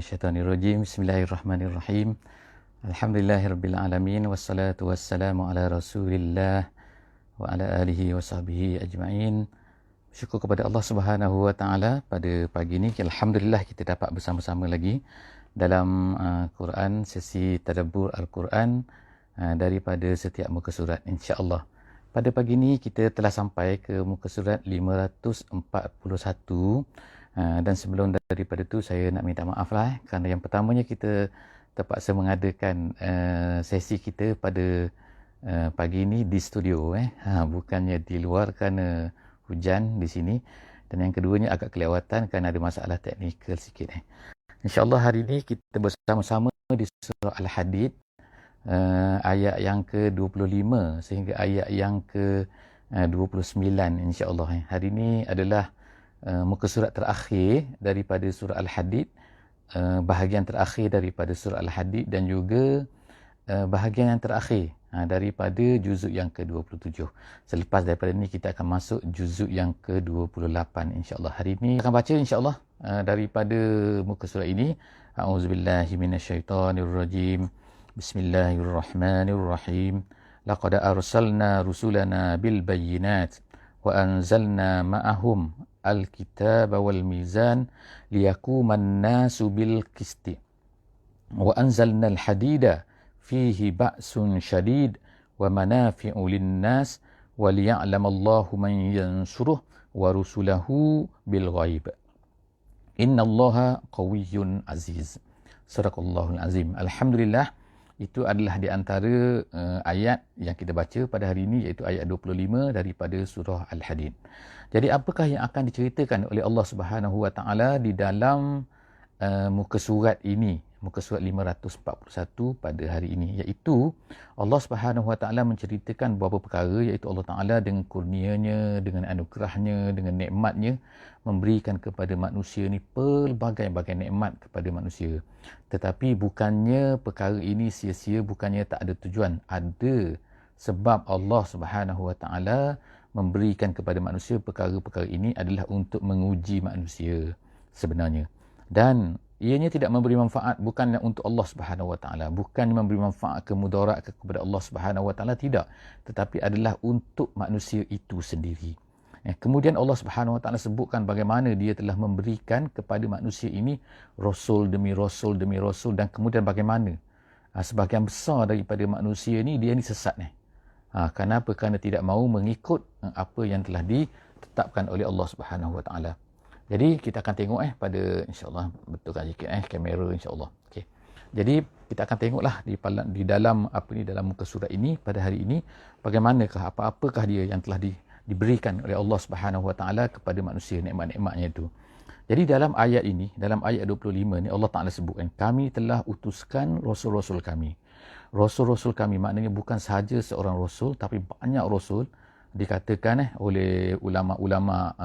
minasyaitonirrajim. Bismillahirrahmanirrahim. Alhamdulillahirabbil alamin wassalatu wassalamu ala Rasulillah wa ala alihi wasahbihi ajma'in. Syukur kepada Allah Subhanahu wa taala pada pagi ini alhamdulillah kita dapat bersama-sama lagi dalam Quran, sesi tadabbur Al-Quran daripada setiap muka surat insya-Allah. Pada pagi ini kita telah sampai ke muka surat 541. Dan sebelum daripada itu saya nak minta maaf lah kerana yang pertamanya kita terpaksa mengadakan sesi kita pada pagi ini di studio bukannya di luar kerana hujan di sini, dan yang keduanya agak kelewatan kerana ada masalah teknikal sikit. InsyaAllah hari ini kita bersama-sama di surah Al-Hadid ayat yang ke-25 sehingga ayat yang ke-29 insyaAllah. Hari ini adalah muka surat terakhir daripada surah Al-Hadid, bahagian terakhir daripada surah Al-Hadid, dan juga bahagian yang terakhir daripada juzuk yang ke-27. Selepas daripada ini kita akan masuk juzuk yang ke-28 insya-Allah. Hari ini akan baca insya-Allah daripada muka surat ini. A'udzubillahi minasyaitonirrajim. Bismillahirrahmanirrahim. Laqad arsalna rusulana bil bayyinat wa anzalna ma'ahum al-kitab wal mizan liyakuman nasu bil qisti wa anzalna al-hadida fihi ba'sun syadid wa manafi'u lin-nas wa liya'lamallahu man yansuruh wa rusulahu bil ghaib innallaha qawiyyun aziz. Sadaqallahul azim. Alhamdulillah, itu adalah di antara ayat yang kita baca pada hari ini, iaitu ayat 25 daripada surah Al-Hadid. Jadi apakah yang akan diceritakan oleh Allah Subhanahu Wa Taala di dalam muka surat ini, muka surat 541 pada hari ini, iaitu Allah Subhanahu Wa Taala menceritakan beberapa perkara, iaitu Allah Taala dengan kurnianya, dengan anugerahnya, dengan nikmatnya memberikan kepada manusia ni pelbagai-bagai nikmat kepada manusia. Tetapi bukannya perkara ini sia-sia, bukannya tak ada tujuan. Ada sebab Allah Subhanahu Wa Taala memberikan kepada manusia perkara-perkara ini adalah untuk menguji manusia sebenarnya. Dan ianya tidak memberi manfaat bukannya untuk Allah Subhanahu Wa Taala, bukan memberi manfaat ke mudarat kepada Allah Subhanahu Wa Taala, tidak, tetapi adalah untuk manusia itu sendiri. Kemudian Allah Subhanahu Wa Taala sebutkan bagaimana dia telah memberikan kepada manusia ini rasul demi rasul demi rasul, dan kemudian bagaimana sebahagian besar daripada manusia ni dia ni sesat ni. Kenapa? Kerana tidak mahu mengikut apa yang telah ditetapkan oleh Allah Subhanahu Wa Taala. Jadi kita akan tengok pada insya-Allah, betulkan sikit kamera insya-Allah. Okey. Jadi kita akan tengoklah di dalam dalam muka surat ini pada hari ini bagaimanakah, apakah dia yang telah diberikan oleh Allah Subhanahu Wa Taala kepada manusia, nikmat-nikmatnya itu. Jadi dalam ayat ini, dalam ayat 25 ni Allah Taala sebutkan, kami telah utuskan rasul-rasul kami. Rasul-rasul kami maknanya bukan sahaja seorang rasul, tapi banyak rasul. Dikatakan oleh ulama-ulama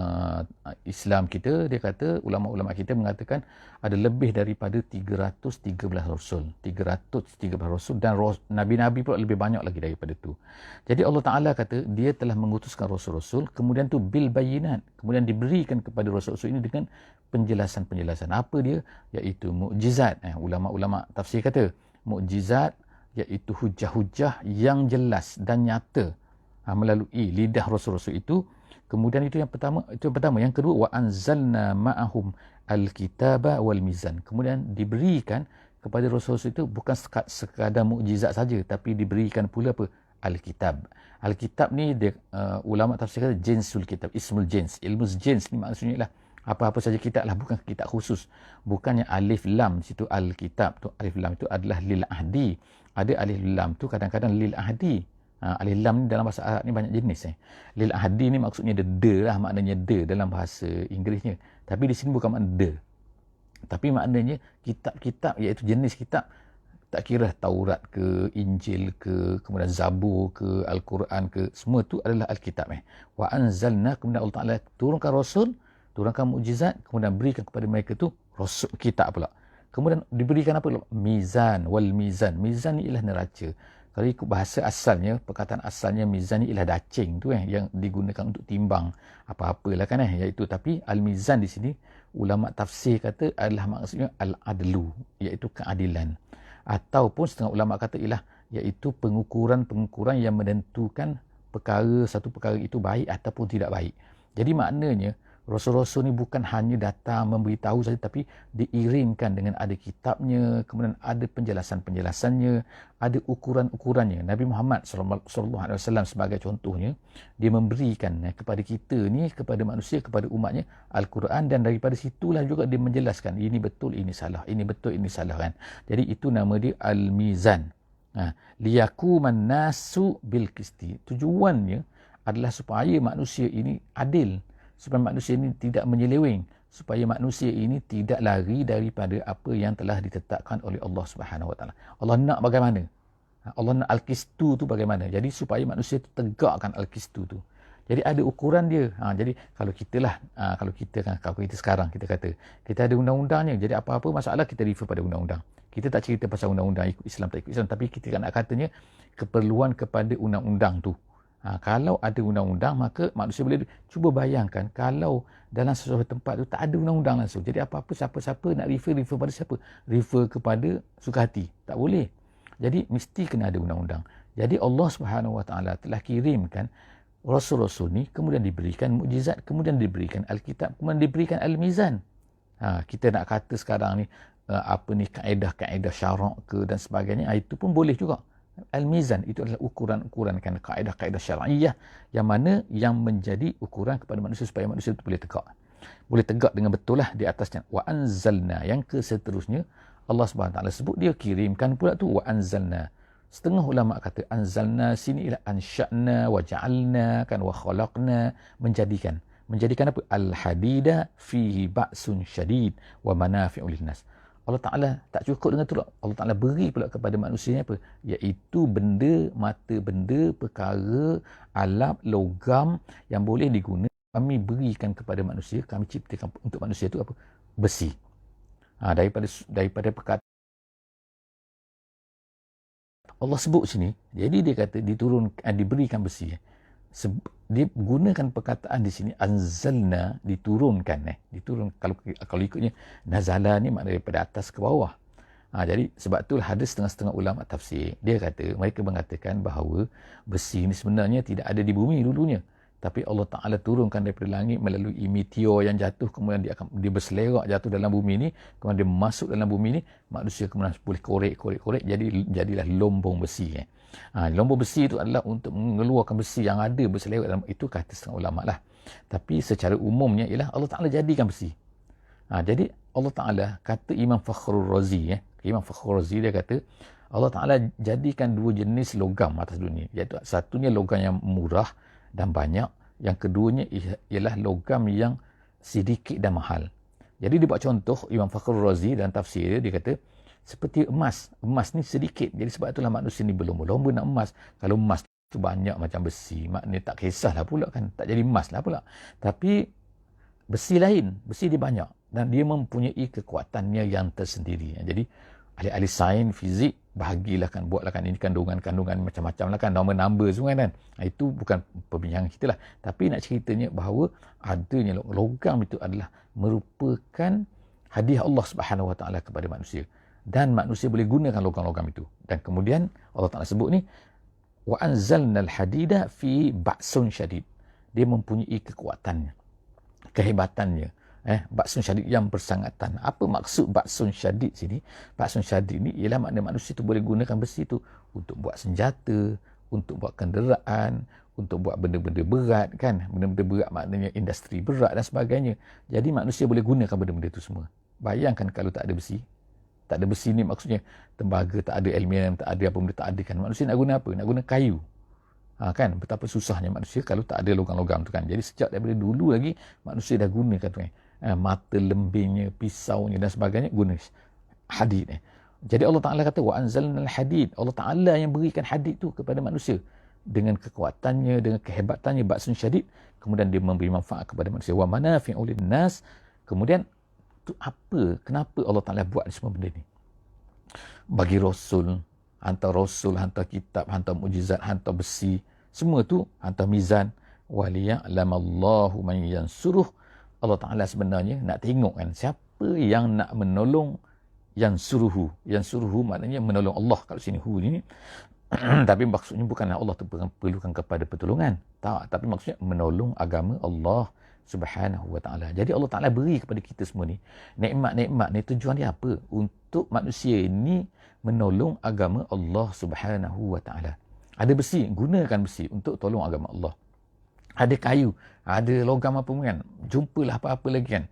Islam kita, dia kata ulama-ulama kita mengatakan ada lebih daripada 313 rasul, 313 rasul, dan nabi-nabi pula lebih banyak lagi daripada itu. Jadi Allah Taala kata dia telah mengutuskan rasul-rasul, kemudian tu bil bayyinat, kemudian diberikan kepada rasul-rasul ini dengan penjelasan-penjelasan. Apa dia? Iaitu mukjizat. Ulama-ulama tafsir kata mukjizat iaitu hujah-hujah yang jelas dan nyata melalui lidah rasul-rasul itu. Kemudian itu yang pertama, yang kedua, wa anzalna ma'ahum al-kitaba wal mizan. Kemudian diberikan kepada rasul-rasul itu bukan sekadar mukjizat saja, tapi diberikan pula apa? Al-kitab. Al-kitab ni ulama tafsir kata jinsul kitab, ismul jins. Ilmu jins ni maksudnya lah apa-apa saja kitab lah, bukan kitab khusus. Bukannya alif lam situ al-kitab tu, alif lam itu adalah lil ahdi. Ada alif lam tu kadang-kadang lil ahdi. Alif lam ni dalam bahasa Arab ni banyak jenis. Lil ahdi ni maksudnya the lah, maknanya the dalam bahasa Inggerisnya. Tapi di sini bukan makna the. Tapi maknanya kitab-kitab, iaitu jenis kitab. Tak kira Taurat ke, Injil ke, kemudian Zabur ke, Al-Quran ke, semua tu adalah Alkitab. Wa anzalna, kemudian Allah Ta'ala turunkan rasul, turunkan mukjizat, kemudian berikan kepada mereka tu rasul kitab pula. Kemudian diberikan apa? Mizan wal mizan. Mizan ni ialah neraca. Kalau ikut bahasa asalnya, perkataan asalnya mizan ni ialah dacing tu yang digunakan untuk timbang apa-apalah kan iaitu. Tapi al-mizan di sini ulama tafsir kata adalah maksudnya al-adlu, iaitu keadilan. Ataupun setengah ulama kata ialah iaitu pengukuran-pengukuran yang menentukan satu perkara itu baik ataupun tidak baik. Jadi maknanya Rasul-Rasul ni bukan hanya datang memberitahu saja, tapi diiringkan dengan ada kitabnya, kemudian ada penjelasan-penjelasannya, ada ukuran-ukurannya. Nabi Muhammad SAW sebagai contohnya, dia memberikan kepada kita ni, kepada manusia, kepada umatnya Al-Quran, dan daripada situlah juga dia menjelaskan ini betul, ini salah, ini betul, ini salah kan. Jadi itu nama dia Al-Mizan. Liyakuman nasu bil qisti. Tujuannya adalah supaya manusia ini adil, supaya manusia ini tidak menyeleweng, supaya manusia ini tidak lari daripada apa yang telah ditetapkan oleh Allah Subhanahu Wa Taala. Allah nak bagaimana? Allah nak al-qistu tu bagaimana? Jadi supaya manusia itu tegakkan al-qistu tu. Jadi ada ukuran dia. Jadi kalau kita sekarang kita kata kita ada undang-undangnya. Jadi apa-apa masalah kita refer pada undang-undang. Kita tak cerita pasal undang-undang ikut Islam tak ikut Islam, tapi kita nak katanya keperluan kepada undang-undang tu. Kalau ada undang-undang, maka manusia boleh cuba bayangkan kalau dalam sesuatu tempat tu tak ada undang-undang langsung. Jadi apa-apa siapa-siapa nak refer pada siapa? Refer kepada suka hati. Tak boleh. Jadi mesti kena ada undang-undang. Jadi Allah Subhanahu Wa Taala telah kirimkan Rasul-Rasul ni, kemudian diberikan mukjizat, kemudian diberikan Alkitab, kemudian diberikan Al-Mizan. Kita nak kata sekarang ni kaedah-kaedah syarak ke dan sebagainya, itu pun boleh juga. Al-Mizan itu adalah ukuran-ukuran kan, kaedah-kaedah syar'iyah yang mana yang menjadi ukuran kepada manusia supaya manusia itu boleh tegak. Boleh tegak dengan betul lah di atasnya. Wa anzalna, yang seterusnya Allah Subhanahu Wa Taala sebut dia kirimkan pula tu wa anzalna. Setengah ulama kata anzalna sini ialah ansha'na wa ja'alna kan wa khalaqna, menjadikan. Menjadikan apa? Al-hadida fihi ba'sun syadid wa manafi'u linnas. Allah Ta'ala tak cukup dengan tu. Allah Ta'ala beri pula kepada manusia apa? Iaitu benda, mata benda, perkara, alat, logam yang boleh digunakan. Kami berikan kepada manusia, kami ciptakan untuk manusia itu apa? Besi. Daripada perkataan Allah sebut sini, jadi dia kata diberikan besi. Dia gunakan perkataan di sini anzalna, diturunkan. Kalau ikutnya nazala ni makna daripada atas ke bawah. Jadi sebab itulah ada setengah-setengah ulama tafsir, mereka mengatakan bahawa besi ni sebenarnya tidak ada di bumi dulunya, tapi Allah Ta'ala turunkan daripada langit melalui meteor yang jatuh, kemudian dia berselerak jatuh dalam bumi ni, kemudian dia masuk dalam bumi ni, manusia kemudian boleh korek, jadilah lombong besi. Lombong besi itu adalah untuk mengeluarkan besi yang ada berselerak dalam itu, kata setengah ulama lah. Tapi secara umumnya ialah Allah Ta'ala jadikan besi. Jadi Allah Ta'ala kata Imam Fakhrul Razi, dia kata Allah Ta'ala jadikan dua jenis logam atas dunia, iaitu satunya logam yang murah dan banyak, yang keduanya ialah logam yang sedikit dan mahal. Jadi dia buat contoh Imam Fakhrul Razi dan tafsir dia kata seperti emas ni sedikit, jadi sebab itulah manusia ni berlomba-lomba nak emas. Kalau emas tu banyak macam besi, maknanya tak kisahlah pula kan, tak jadi emas lah pula. Tapi besi lain, besi dia banyak dan dia mempunyai kekuatannya yang tersendiri. Jadi ahli-ahli sains, fizik bahagilah kan, buatlah kan ini kandungan-kandungan macam-macam lah kan, number semua kan. Itu bukan perbincangan kita lah, tapi nak ceritanya bahawa adanya logam itu adalah merupakan hadiah Allah Subhanahu Wa Taala kepada manusia, dan manusia boleh gunakan logam-logam itu. Dan kemudian Allah Ta'ala sebut ni wa anzalnal hadida fi ba'sun syadid, dia mempunyai kekuatannya, kehebatannya, ba'sun syadid yang bersangatan. Apa maksud ba'sun syadid sini? Ba'sun syadid ni ialah makna manusia tu boleh gunakan besi tu untuk buat senjata, untuk buat kenderaan, untuk buat benda-benda berat kan. Benda-benda berat maknanya industri berat dan sebagainya. Jadi manusia boleh gunakan benda-benda tu semua. Bayangkan kalau tak ada besi. Tak ada besi ni maksudnya tembaga, tak ada aluminium, tak ada apa benda, tak ada kan. Manusia nak guna apa? Nak guna kayu. Kan betapa susahnya manusia kalau tak ada logam-logam tu kan. Jadi sejak daripada dulu lagi manusia dah gunakan tu kan. Mata lembingnya, pisaunya dan sebagainya guna hadid. Jadi Allah Ta'ala kata wa anzalnal hadid. Allah Ta'ala yang berikan hadid tu kepada manusia dengan kekuatannya, dengan kehebatannya, ba'sun syadid. Kemudian dia memberi manfaat kepada manusia. Wa manafi'u linnas. Kemudian tu apa? Kenapa Allah Ta'ala buat semua benda ni? Bagi Rasul, hantar kitab, hantar mukjizat, hantar besi, semua tu, hantar mizan. Waliya'lamallahu man yansuruh. Allah Ta'ala sebenarnya nak tengok kan siapa yang nak menolong yang suruhu. Yang suruhu maknanya menolong Allah kat sini. Hu ni tapi maksudnya bukanlah Allah tu perlukan kepada pertolongan. Tak, tapi maksudnya menolong agama Allah Subhanahu wa Ta'ala. Jadi Allah Ta'ala beri kepada kita semua ni nikmat-nikmat ni, tujuan dia apa? Untuk manusia ini menolong agama Allah Subhanahu wa Ta'ala. Ada besi, gunakan besi untuk tolong agama Allah. Ada kayu, ada logam apa pun kan, jumpalah apa-apa lagi kan.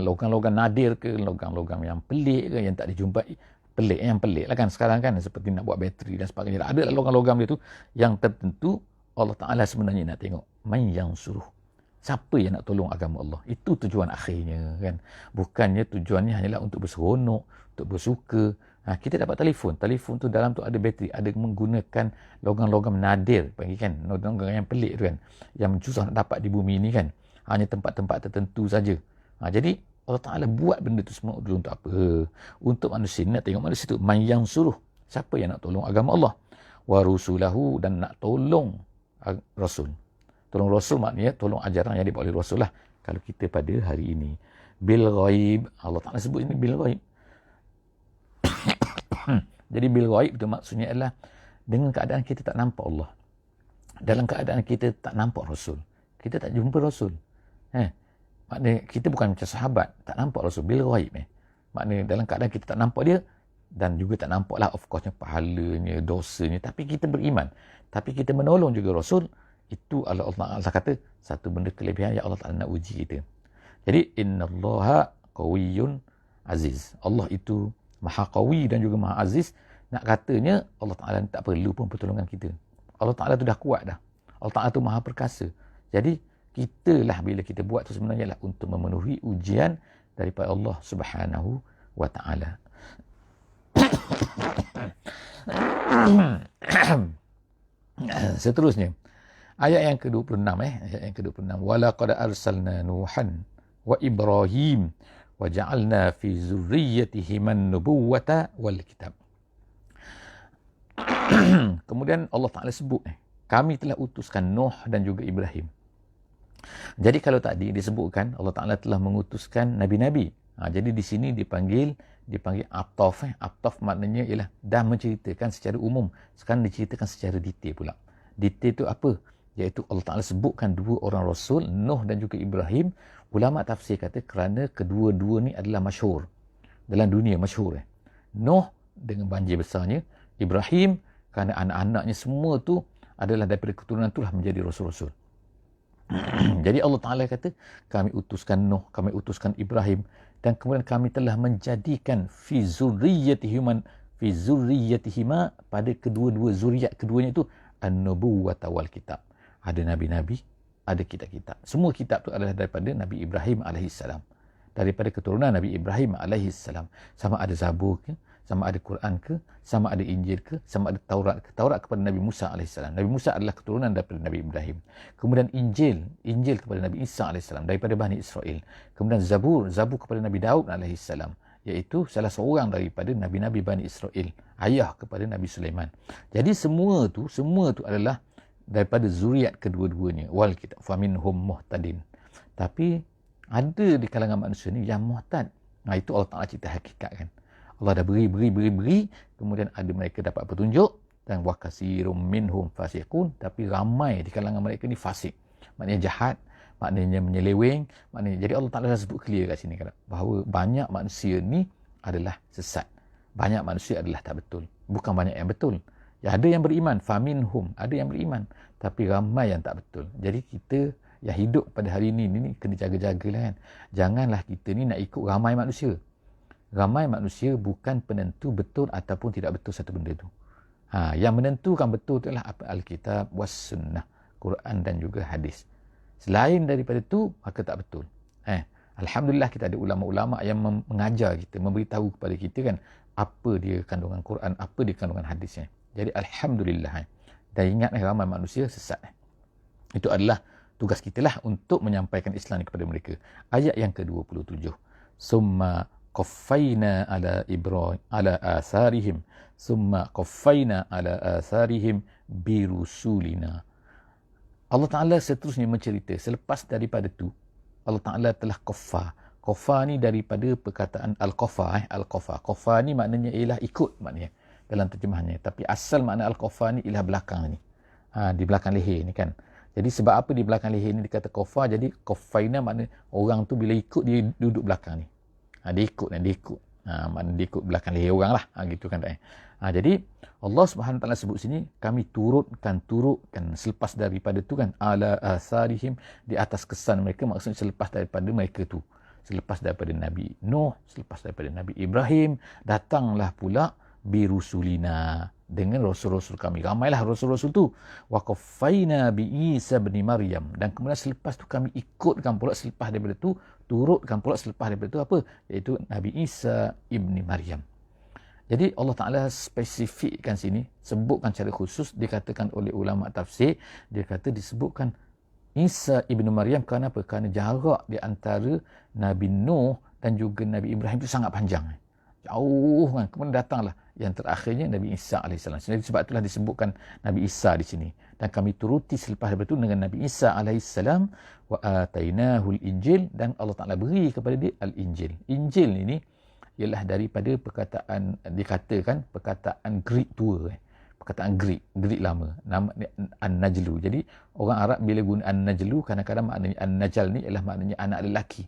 Logam-logam nadir ke, logam-logam yang pelik ke, yang tak dijumpai. Yang pelik lah kan sekarang kan, seperti nak buat bateri dan sebagainya. Ada logam-logam dia tu yang tertentu Allah Ta'ala sebenarnya nak tengok man yang suruh. Siapa yang nak tolong agama Allah? Itu tujuan akhirnya kan. Bukannya tujuannya hanyalah untuk berseronok, untuk bersuka. Kita dapat telefon. Telefon tu dalam tu ada bateri, ada menggunakan logam-logam nadir, panggil kan, logam-logam yang pelik tu kan, yang susah nak dapat di bumi ni kan. Hanya tempat-tempat tertentu saja. Jadi Allah Ta'ala buat benda tu semua dulu untuk apa? Untuk manusia. Nak tengok manusia tu man yang suruh. Siapa yang nak tolong agama Allah? Wa rusulahu, dan nak tolong Rasul. Tolong Rasul maknanya tolong ajaran yang dibawa oleh Rasul lah. Kalau kita pada hari ini. Bil ghaib. Allah Ta'ala sebut ini bil ghaib. Jadi bil ghaib itu maksudnya adalah dengan keadaan kita tak nampak Allah. Dalam keadaan kita tak nampak Rasul. Kita tak jumpa Rasul. Maknanya kita bukan macam sahabat, tak nampak Rasul, bil ghaib. Maknanya dalam keadaan kita tak nampak dia, dan juga tak nampaklah of course pahalanya, dosanya, tapi kita beriman. Tapi kita menolong juga Rasul. Itu Allah kata satu benda kelebihan yang Allah Ta'ala nak uji kita. Jadi innallaha qawiyyun aziz. Allah itu maha qawi dan juga maha aziz. Nak katanya Allah Ta'ala tak perlu pun pertolongan kita. Allah Ta'ala tu dah kuat dah. Allah Ta'ala tu maha perkasa. Jadi kita lah bila kita buat tu sebenarnya lah untuk memenuhi ujian daripada Allah Subhanahu wa Ta'ala. Seterusnya ayat yang ke-26 ayat yang ke-26, walaqad arsalna nuhan wa ibrahim wa ja'alna fi zurriyyatihim an-nubuwwata wal kitab. Kemudian Allah Ta'ala sebut kami telah utuskan Nuh dan juga Ibrahim. Jadi kalau tadi disebutkan Allah Ta'ala telah mengutuskan nabi-nabi. Jadi di sini dipanggil ataf. Ataf maknanya ialah dah menceritakan secara umum. Sekarang diceritakan secara detail pula. Detail itu apa? Iaitu Allah Ta'ala sebutkan dua orang Rasul, Nuh dan juga Ibrahim. Ulama tafsir kata kerana kedua-dua ni adalah masyhur. Dalam dunia masyhur. Nuh dengan banjir besarnya. Ibrahim kerana anak-anaknya semua tu adalah daripada keturunan itulah menjadi Rasul-Rasul. Jadi Allah Ta'ala kata kami utuskan Nuh, kami utuskan Ibrahim, dan kemudian kami telah menjadikan fi zurriyyatihima pada kedua-dua zuriat keduanya itu an-nubuwwata wal kitab. Ada nabi-nabi, ada kitab-kitab. Semua kitab tu adalah daripada Nabi Ibrahim alaihissalam. Daripada keturunan Nabi Ibrahim alaihissalam. Sama ada Zabur ke, sama ada Quran ke, sama ada Injil ke, sama ada Taurat ke. Taurat kepada Nabi Musa alaihissalam. Nabi Musa adalah keturunan daripada Nabi Ibrahim. Kemudian Injil kepada Nabi Isa alaihissalam daripada Bani Israel. Kemudian Zabur kepada Nabi Daud alaihissalam, iaitu salah seorang daripada nabi-nabi Bani Israel, ayah kepada Nabi Sulaiman. Jadi semua tu adalah daripada zuriat kedua-duanya. Wal kitab faminhum muhtadin. Tapi ada di kalangan manusia ni yang muhtad. Itu Allah Ta'ala cerita hakikat kan. Allah dah beri, kemudian ada mereka dapat petunjuk, dan wa kasirum minhum fasiqun, tapi ramai di kalangan mereka ni fasik. Maknanya jahat, maknanya menyeleweng, maknanya. Jadi Allah Ta'ala dah sebut clear kat sini kan, bahawa banyak manusia ni adalah sesat. Banyak manusia adalah tak betul. Bukan banyak yang betul. Ya, ada yang beriman, faminhum, ada yang beriman, tapi ramai yang tak betul. Jadi kita yang hidup pada hari ini kena jaga-jagalah kan. Janganlah kita ni nak ikut ramai manusia. Ramai manusia bukan penentu betul ataupun tidak betul satu benda tu. Yang menentukan betul tu adalah apa? Alkitab was sunnah, Quran dan juga hadis. Selain daripada tu, maka tak betul. Alhamdulillah kita ada ulama-ulama yang mengajar kita, memberitahu kepada kita kan apa dia kandungan Quran, apa dia kandungan hadisnya. Jadi alhamdulillah. Dan ingat ramai manusia sesat. Itu adalah tugas kita lah untuk menyampaikan Islam kepada mereka. Ayat yang ke-27. Summa qaffayna ala atharihim birusulina. Allah Ta'ala seterusnya mencerita selepas daripada tu, Allah Ta'ala telah qafa. Qafa ni daripada perkataan al-qafa. Al-qafa. Qafa ni maknanya ialah ikut maknanya dalam terjemahannya. Tapi asal makna al-qafa ni ialah belakang ni. Di belakang leher ni kan. Jadi sebab apa di belakang leher ni dikata qafa, jadi qafaina makna orang tu bila ikut dia duduk belakang ni. Dia ikut. Makna dia ikut belakang leher orang lah. Gitu kan. Jadi Allah Subhanahu Taala sebut sini, kami turutkan selepas daripada tu kan, ala asarihim, di atas kesan mereka, maksudnya selepas daripada mereka tu, selepas daripada Nabi Nuh, selepas daripada Nabi Ibrahim, datanglah pula birusulina, dengan rasul-rasul kami. Ramailah rasul-rasul tu. Wa qaffayna bi Isa bin Maryam, dan kemudian selepas tu kami ikutkan pula selepas daripada tu, turutkan pula selepas daripada tu apa? Iaitu Nabi Isa ibni Maryam. Jadi Allah Ta'ala spesifikkan sini, sebutkan secara khusus, dikatakan oleh ulama tafsir, dia kata disebutkan Isa ibnu Maryam kerana apa? Kerana jarak di antara Nabi Nuh dan juga Nabi Ibrahim itu sangat panjang. Jauh kan. Kemudian datanglah yang terakhirnya Nabi Isa AS. Jadi sebab itulah disebutkan Nabi Isa di sini. Dan kami turuti selepas daripada itu dengan Nabi Isa AS, wa atainahul Injil, dan Allah Ta'ala beri kepada dia Al-Injil. Injil ini ialah daripada perkataan, dikatakan perkataan Greek tua, perkataan Greek lama, nama An-Najlu. Jadi orang Arab bila guna An-Najlu, kadang-kadang maknanya An-Najal ni ialah maknanya anak lelaki.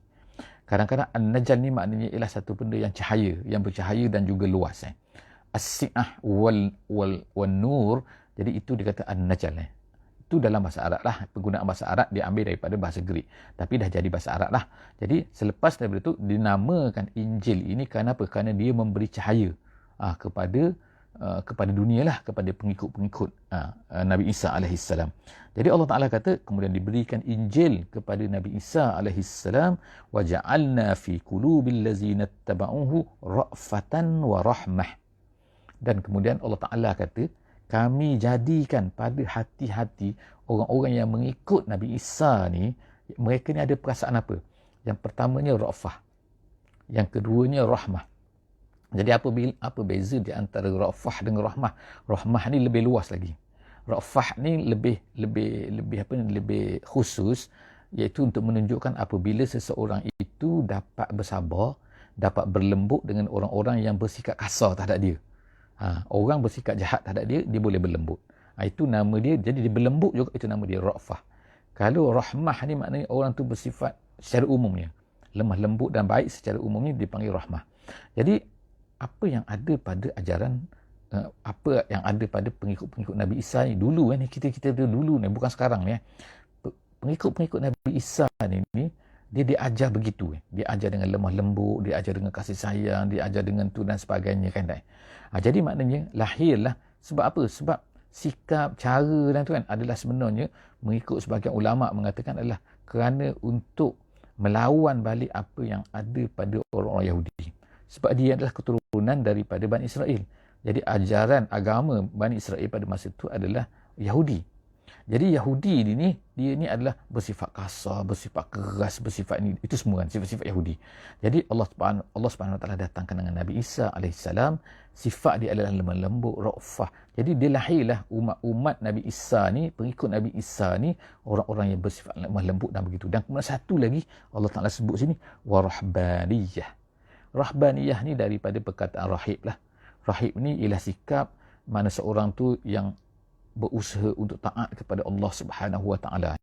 Kadang-kadang An-Najal ni maknanya ialah satu benda yang cahaya, yang bercahaya dan juga luas. As-si'ah wal nur, jadi itu dikata An-Najal. Itu dalam bahasa Arab lah. Penggunaan bahasa Arab diambil daripada bahasa Greek. Tapi dah jadi bahasa Arab lah. Jadi selepas daripada itu dinamakan Injil ini kerana apa? Kerana dia memberi cahaya kepada dunia lah, kepada pengikut-pengikut Nabi Isa AS. Jadi Allah Ta'ala kata kemudian diberikan Injil kepada Nabi Isa AS. Wa ja'alna fi qulubil ladzina taba'uhu ra'fatan wa rahmah. Dan kemudian Allah Ta'ala kata, kami jadikan pada hati-hati orang-orang yang mengikut Nabi Isa ni, mereka ni ada perasaan apa? Yang pertamanya ra'fah, yang keduanya rahmah. Jadi apa beza di antara ra'fah dengan rahmah? Rahmah ni lebih luas lagi. Ra'fah ni lebih khusus, iaitu untuk menunjukkan apabila seseorang itu dapat bersabar, dapat berlembut dengan orang-orang yang bersikap kasar terhadap dia. Orang bersikap jahat terhadap dia, dia boleh berlembut. Itu nama dia. Jadi dia berlembut juga, itu nama dia ra'fah. Kalau rahmah ni maknanya orang tu bersifat secara umumnya lemah lembut dan baik, secara umumnya dipanggil rahmah. Jadi apa yang ada pada ajaran, apa yang ada pada pengikut-pengikut Nabi Isa ni dulu ni, kita dulu ni, bukan sekarang ni. Pengikut-pengikut Nabi Isa ni dia diajar begitu. Dia ajar dengan lemah lembut, dia ajar dengan kasih sayang, dia ajar dengan tu dan sebagainya kan. Jadi maknanya lahirlah, sebab apa? Sebab sikap, cara dan tu kan adalah sebenarnya mengikut sebagian ulama mengatakan adalah kerana untuk melawan balik apa yang ada pada orang-orang Yahudi. Sebab dia adalah keturunan daripada Bani Israel. Jadi ajaran agama Bani Israel pada masa itu adalah Yahudi. Jadi Yahudi dia ni adalah bersifat kasar, bersifat keras, bersifat ni, itu semua kan sifat-sifat Yahudi. Jadi Allah Subhanahu Wa Taala datangkan dengan Nabi Isa AS, sifat dia adalah lemah lembut, ra'fah. Jadi dia lahirlah umat Nabi Isa ni, pengikut Nabi Isa ni, orang-orang yang bersifat lemah lembut dan begitu. Dan kemudian satu lagi Allah Taala sebut sini, warahbaniyah. Rahbaniyah ni daripada perkataan rahib lah. Rahib ni ialah sikap mana seorang tu yang berusaha untuk taat kepada Allah Subhanahu Wa Taala.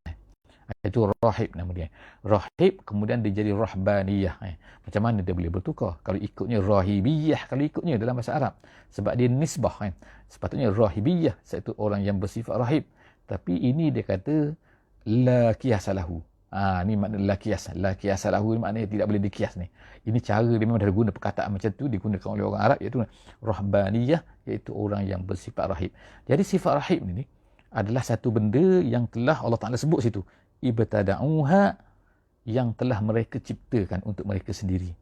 Itu rahib nama dia. Rahib kemudian dia jadi rahbaniyah. Macam mana dia boleh bertukar? Kalau ikutnya rahibiyah, kalau ikutnya dalam bahasa Arab. Sebab dia nisbah kan. Sepatutnya rahibiyah, iaitu orang yang bersifat rahib. Tapi ini dia kata la qiyasalahu. Ni makna la qiyas. La qiyasalahu maknanya tidak boleh dikias ni. Ini cara dia memang dah guna perkataan macam tu digunakan oleh orang Arab, iaitu rahbaniyah, iaitu orang yang bersifat rahib. Jadi sifat rahib ni adalah satu benda yang telah Allah Ta'ala sebut situ. Ibtada'uha, yang telah mereka ciptakan untuk mereka sendiri.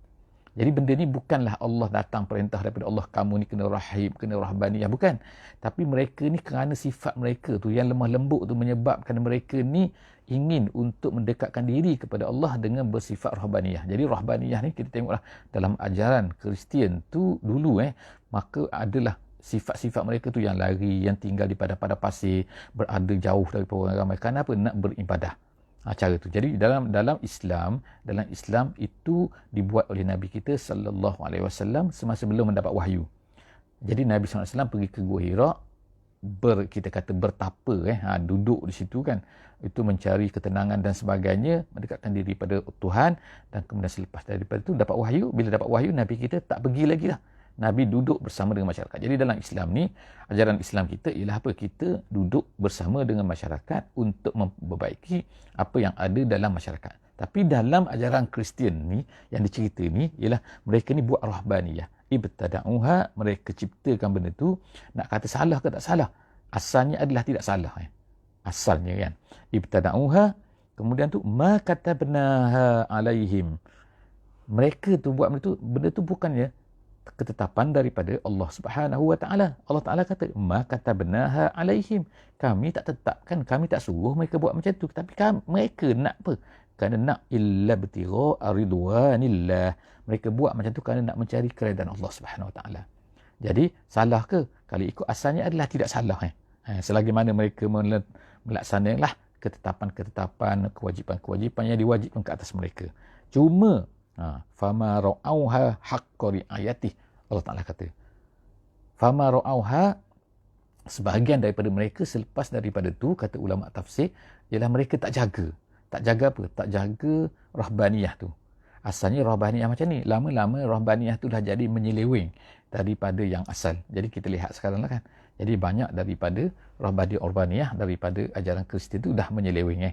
Jadi benda ni bukanlah Allah datang perintah daripada Allah, kamu ni kena rahib, kena rahbaniyah, bukan. Tapi mereka ni kerana sifat mereka tu yang lemah lembut tu menyebabkan mereka ni ingin untuk mendekatkan diri kepada Allah dengan bersifat rahbaniyah. Jadi rahbaniyah ni kita tengoklah dalam ajaran Kristian tu dulu maka adalah sifat-sifat mereka tu yang lari, yang tinggal di padang-padang pasir, berada jauh daripada orang ramai. Kenapa? Nak beribadah. Cara tu. Jadi dalam Islam itu dibuat oleh Nabi kita sallallahu alaihi wasallam semasa belum mendapat wahyu. Jadi Nabi sallallahu alaihi wasallam pergi ke Gua Hira, kita kata bertapa, duduk di situ kan. Itu mencari ketenangan dan sebagainya, mendekatkan diri pada Tuhan, dan kemudian selepas daripada itu dapat wahyu. Bila dapat wahyu, Nabi kita tak pergi lagi lah. Nabi duduk bersama dengan masyarakat. Jadi dalam Islam ni, ajaran Islam kita ialah apa? Kita duduk bersama dengan masyarakat untuk memperbaiki apa yang ada dalam masyarakat. Tapi dalam ajaran Kristian ni, yang dicerita ni, ialah mereka ni buat rahbaniyah. Ibtada'uha, mereka ciptakan benda tu. Nak kata salah ke tak salah? Asalnya adalah tidak salah. Asalnya kan. Ibtada'uha, kemudian tu, ma katabnaha alaihim. Mereka tu buat benda tu bukannya ketetapan daripada Allah Subhanahu wa taala. Allah Taala kata, ma katabnaha alaihim. Kami tak tetapkan, kami tak suruh mereka buat macam tu, tapi mereka nak apa? Kerana nak illa btigha ridwanillah. Mereka buat macam tu kerana nak mencari keredaan Allah Subhanahu wa taala. Jadi salah ke? Kalau ikut asalnya adalah tidak salah. Selagi mana mereka melaksanakanlah ketetapan-ketetapan, kewajipan-kewajipan yang diwajibkan ke atas mereka. Cuma fama ra'auha haqqa ri'ayatih. Allah Ta'ala kata, fama ra'auha, sebahagian daripada mereka selepas daripada tu, kata ulama tafsir, ialah mereka tak jaga apa? Tak jaga rahbaniyah tu. Asalnya rahbaniyah macam ni, lama-lama rahbaniyah tu dah jadi menyeleweng daripada yang asal. Jadi kita lihat sekarang lah kan, jadi banyak daripada rahbaniyah daripada ajaran Kristian tu dah menyeleweng.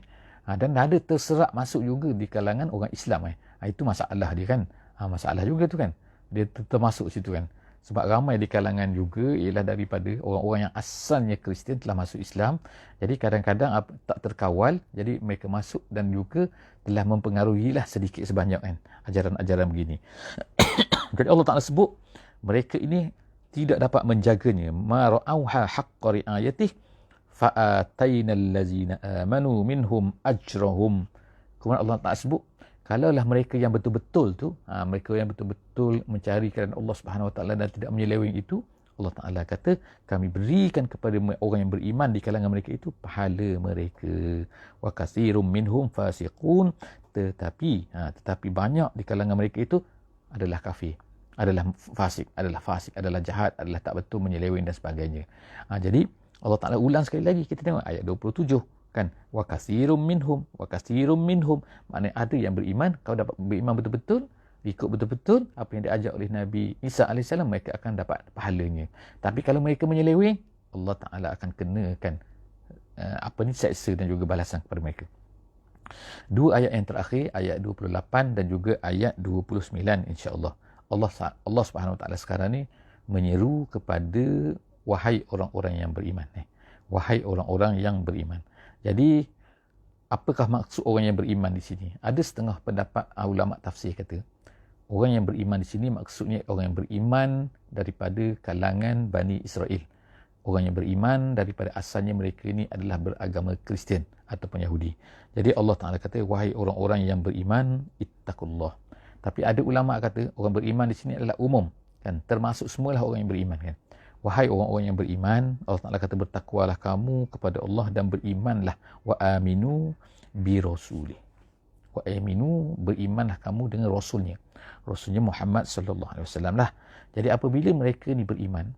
Dan ada terserak masuk juga di kalangan orang Islam. Itu masalah dia kan. Masalah juga tu kan. Dia termasuk situ kan. Sebab ramai di kalangan juga ialah daripada orang-orang yang asalnya Kristian telah masuk Islam. Jadi kadang-kadang tak terkawal. Jadi mereka masuk dan juga telah mempengaruhilah sedikit sebanyak kan ajaran-ajaran begini. Jadi Allah Ta'ala sebut mereka ini tidak dapat menjaganya. Ma ra'auha haqqa ri'ayatih fa'atainal lazina amanu minhum ajrahum. Kemudian Allah Ta'ala sebut, kalaulah mereka yang betul-betul tu, mereka yang betul-betul mencari kerana Allah Subhanahu Wa Taala dan tidak menyeleweng itu, Allah Ta'ala kata, kami berikan kepada orang yang beriman di kalangan mereka itu pahala mereka. Wa katsirum minhum fasiqun. Tetapi banyak di kalangan mereka itu adalah kafir, adalah fasik, adalah jahat, adalah tak betul, menyeleweng dan sebagainya. Jadi Allah Ta'ala ulang sekali lagi, kita tengok ayat 27 kan, wa katsirum minhum, maknanya ada yang beriman. Kalau dapat beriman betul-betul, ikut betul-betul apa yang diajak oleh Nabi Isa AS, mereka akan dapat pahalanya. Tapi kalau mereka menyeleweng, Allah Ta'ala akan kenakan seksa dan juga balasan kepada mereka. Dua ayat yang terakhir, ayat 28 dan juga ayat 29, insya-Allah. Allah Subhanahu Wa Taala sekarang ni menyeru kepada wahai orang-orang yang beriman. Wahai orang-orang yang beriman. Jadi, apakah maksud orang yang beriman di sini? Ada setengah pendapat ulama tafsir kata, orang yang beriman di sini maksudnya orang yang beriman daripada kalangan Bani Israel. Orang yang beriman daripada asalnya mereka ini adalah beragama Kristian ataupun Yahudi. Jadi Allah Ta'ala kata, wahai orang-orang yang beriman, ittaqullah. Tapi ada ulama kata, orang beriman di sini adalah umum. Kan? Termasuk semualah orang yang beriman. Kan? Wahai orang-orang yang beriman, Allah Ta'ala kata, bertakwalah kamu kepada Allah dan berimanlah. Wa aminu bi rasuli. Wa aminu, berimanlah kamu dengan Rasulnya. Rasulnya Muhammad sallallahu alaihi wasallam lah. Jadi apabila mereka ni beriman,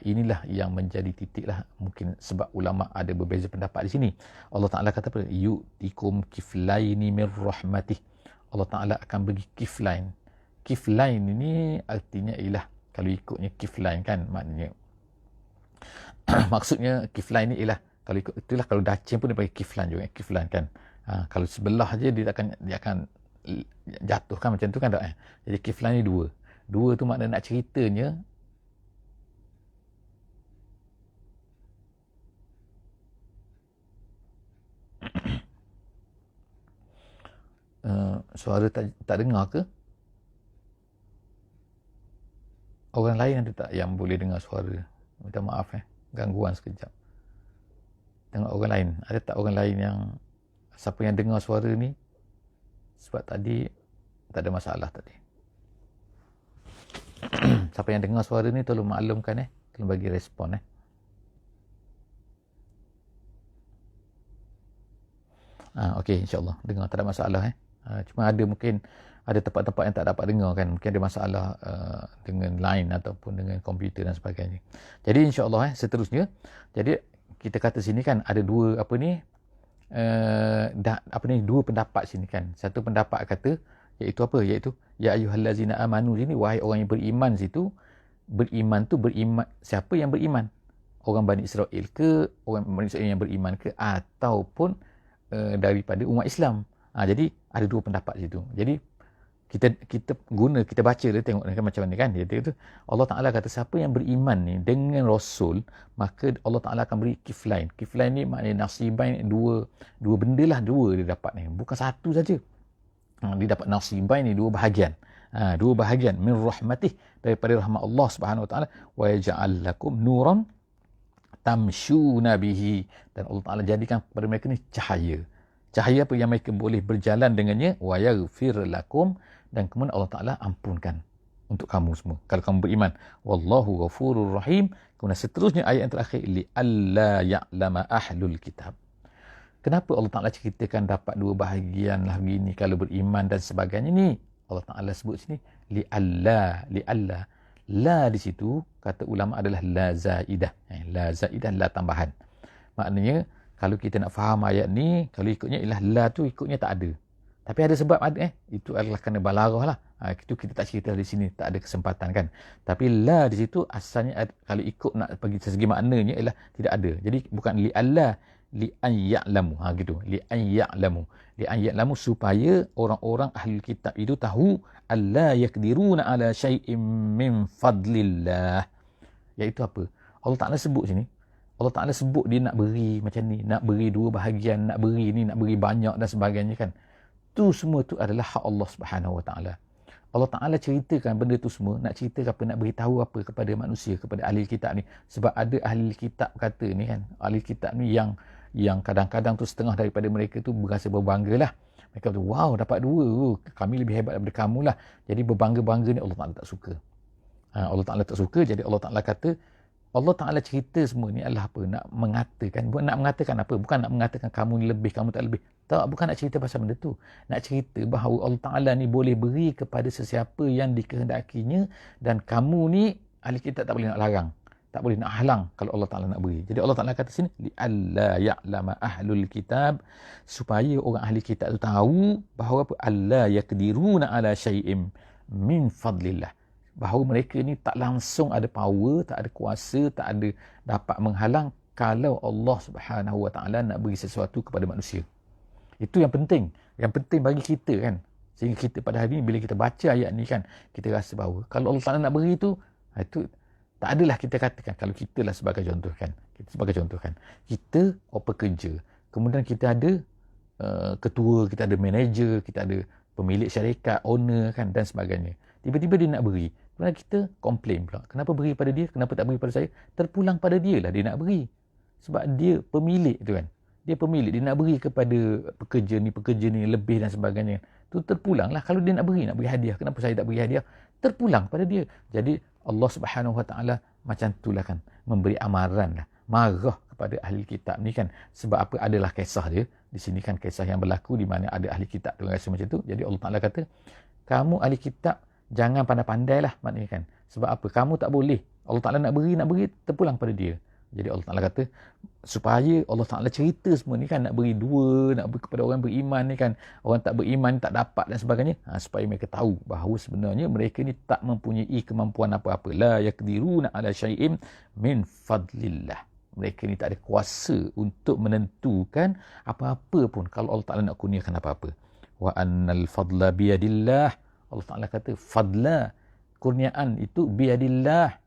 inilah yang menjadi titik lah. Mungkin sebab ulama ada berbeza pendapat di sini. Allah Ta'ala kata apa? Yu'tikum kiflaini min rahmatih. Allah Ta'ala akan bagi kiflain. Kiflain ini artinya ialah, kalau ikutnya kiflain kan, maknanya maksudnya kiflain ni ialah, kalau ikut itulah, kalau dacin pun dia pakai kiflan juga, kiflan kan. Kalau sebelah je dia akan jatuh kan, macam tu kan tak? Jadi kiflan ni dua tu makna nak ceritanya suara tak dengar ke? Orang lain ada tak yang boleh dengar suara? Minta maaf gangguan sekejap. Tengok orang lain, ada tak orang lain yang, siapa yang dengar suara ni? Sebab tadi tak ada masalah tadi. Siapa yang dengar suara ni tolong maklumkan tolong bagi respon Okey, insya-Allah dengar tak ada masalah cuma ada mungkin ada tempat-tempat yang tak dapat dengar kan, mungkin ada masalah dengan line ataupun dengan komputer dan sebagainya. Jadi insya-Allah seterusnya, jadi kita kata sini kan ada dua dua pendapat sini kan. Satu pendapat kata iaitu apa? Iaitu ya ayyuhallazina amanu sini, wahai orang yang beriman situ. Beriman tu beriman, siapa yang beriman? Orang Bani Israel ke, orang Bani Israel yang beriman ke, ataupun daripada umat Islam. Jadi ada dua pendapat situ. Jadi kita baca dia, tengok kan macam mana kan. Dia kata Allah Taala kata siapa yang beriman ni dengan Rasul, maka Allah Taala akan beri kiflain. Kiflain ni maknanya nasibain, dua benda lah, dua dia dapat ni, bukan satu saja. Dia dapat nasibain ni, dua bahagian. Dua bahagian min rahmatih, daripada rahmat Allah Subhanahu Wa Taala, wa yaj'al lakum nuran tamshuna bihi, dan Allah Taala jadikan kepada mereka ni cahaya. Cahaya apa yang mereka boleh berjalan dengannya, wa yaghfir lakum, dan kemudian Allah Taala ampunkan untuk kamu semua kalau kamu beriman. Wallahu ghafurur rahim. Kemudian seterusnya ayat yang terakhir, li alla ya'lama ahlul kitab. Kenapa Allah Taala ceritakan dapat dua bahagian lah begini kalau beriman dan sebagainya ni? Allah Taala sebut sini li alla. La di situ kata ulama adalah la zaidah. La zaidah, la tambahan. Maknanya kalau kita nak faham ayat ni, kalau ikutnya ialah la tu ikutnya tak ada. Tapi ada sebab ada itu adalah kerana balarah lah. Itu kita tak cerita di sini, tak ada kesempatan kan. Tapi la di situ asalnya kalau ikut nak bagi segi maknanya ialah tidak ada. Jadi bukan li alla, li an ya'lamu. Gitu. Li an ya'lamu. Li an ya'lamu supaya orang-orang ahli kitab itu tahu alla yakdiruna ala syai'in min fadlillah. Iaitu apa? Allah Taala sebut sini. Allah Taala sebut dia nak beri macam ni, nak beri dua bahagian, nak beri ni, nak beri banyak dan sebagainya kan. Tu semua tu adalah hak Allah Subhanahu Wa Taala. Allah Taala ceritakan benda tu semua, nak cerita apa, nak beritahu apa kepada manusia, kepada ahli kitab ni. Sebab ada ahli kitab kata ni kan, ahli kitab ni yang kadang-kadang tu setengah daripada mereka tu berasa berbangga lah. Mereka kata, wow, dapat dua, kami lebih hebat daripada kamu lah. Jadi berbangga-bangga ni Allah Taala tak suka. Allah Taala tak suka. Jadi Allah Taala kata, Allah Ta'ala cerita semua ni adalah apa? Nak mengatakan apa? Bukan nak mengatakan kamu ni lebih, kamu tak lebih. Tak, bukan nak cerita pasal benda tu. Nak cerita bahawa Allah Ta'ala ni boleh beri kepada sesiapa yang dikehendakinya, dan kamu ni, ahli kitab tak boleh nak larang. Tak boleh nak halang kalau Allah Ta'ala nak beri. Jadi Allah Ta'ala kata sini, li'alla ya'lama ahlul kitab, supaya orang ahli kitab tu tahu bahawa apa? Alla yakdiruna ala syai'im min fadlillah. Bahawa mereka ni tak langsung ada power, tak ada kuasa, tak ada dapat menghalang kalau Allah Subhanahu Wa Taala nak beri sesuatu kepada manusia. Itu yang penting. Yang penting bagi kita kan. Sehingga kita pada hari ni bila kita baca ayat ni kan, kita rasa bahawa kalau Allah Taala nak beri itu tak adalah kita katakan, kalau kita lah sebagai contoh kan. Kita pekerja. Kemudian kita ada ketua, kita ada manager, kita ada pemilik syarikat, owner kan, dan sebagainya. Tiba-tiba dia nak beri. Kemudian kita komplain pula. Kenapa beri pada dia? Kenapa tak beri pada saya? Terpulang pada dia lah dia nak beri. Sebab dia pemilik tu kan. Dia pemilik. Dia nak beri kepada pekerja ni lebih dan sebagainya. Tu terpulang lah. Kalau dia nak beri hadiah. Kenapa saya tak beri hadiah? Terpulang pada dia. Jadi Allah Subhanahu Wa Taala macam tu lah kan. Memberi amaran lah. Marah kepada ahli kitab ni kan. Sebab apa? Adalah kisah dia. Di sini kan kisah yang berlaku di mana ada ahli kitab tu rasa macam tu. Jadi Allah Ta'ala kata, kamu ahli kitab, jangan pandai-pandai lah maknanya kan. Sebab apa? Kamu tak boleh. Allah Ta'ala nak beri, terpulang pada dia. Jadi Allah Ta'ala kata, supaya Allah Ta'ala cerita semua ni kan, nak beri dua, nak beri kepada orang beriman ni kan. Orang tak beriman tak dapat dan sebagainya. Supaya mereka tahu bahawa sebenarnya mereka ni tak mempunyai kemampuan apa-apa. La yakdiruna ala syai'im min fadlillah. Mereka ni tak ada kuasa untuk menentukan apa-apa pun kalau Allah Ta'ala nak kurniakan apa-apa. Wa annal fadla biyadillah. Allah Ta'ala kata fadla, kurniaan itu biyadillah,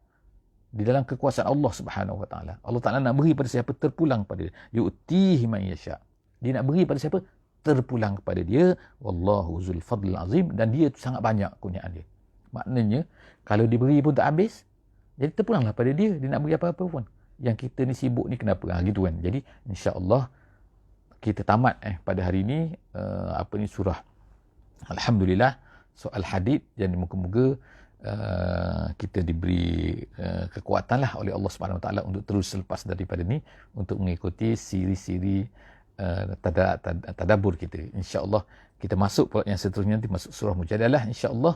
di dalam kekuasaan Allah Subhanahu Wa Ta'ala. Allah Ta'ala nak beri pada siapa, terpulang pada dia. Yu'tihi man yasha. Dia nak beri pada siapa, terpulang kepada dia. Wallahu zul fadlil azim. Dan dia tu sangat banyak kurniaan dia. Maknanya kalau diberi pun tak habis, jadi terpulanglah pada dia. Dia nak beri apa-apa pun. Yang kita ni sibuk ni kenapa? Gitu kan. Jadi insya-Allah kita tamat pada hari ini surah Alhamdulillah, soal hadid. Jadi moga-moga kita diberi kekuatan lah oleh Allah Subhanahu Wa Taala untuk terus selepas daripada ni untuk mengikuti siri-siri tadabbur kita. InsyaAllah kita masuk yang seterusnya nanti masuk surah Mujadalah insyaAllah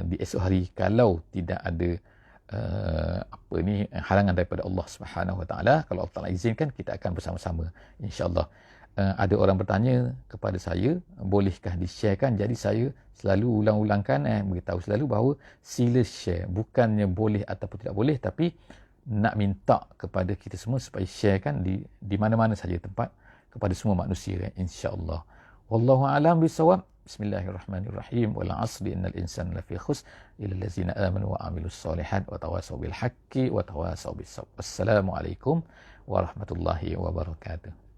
di esok hari, kalau tidak ada halangan daripada Allah Subhanahu Wa Taala. Kalau Allah Taala izinkan, kita akan bersama-sama insyaAllah. Ada orang bertanya kepada saya, bolehkah di-sharekan? Jadi saya selalu ulang-ulangkan, beritahu selalu bahawa sila share. Bukannya boleh ataupun tidak boleh, tapi nak minta kepada kita semua supaya sharekan di mana-mana saja tempat kepada semua manusia, insya-Allah. Wallahu a'lam bissawab. Bismillahirrahmanirrahim. Wal 'asri innal insana lafi khusr illa allazina amanu wa 'amilus solihat wa tawasaw bil haqqi wa tawasaw bis sabr. Wassalamualaikum warahmatullahi wabarakatuh.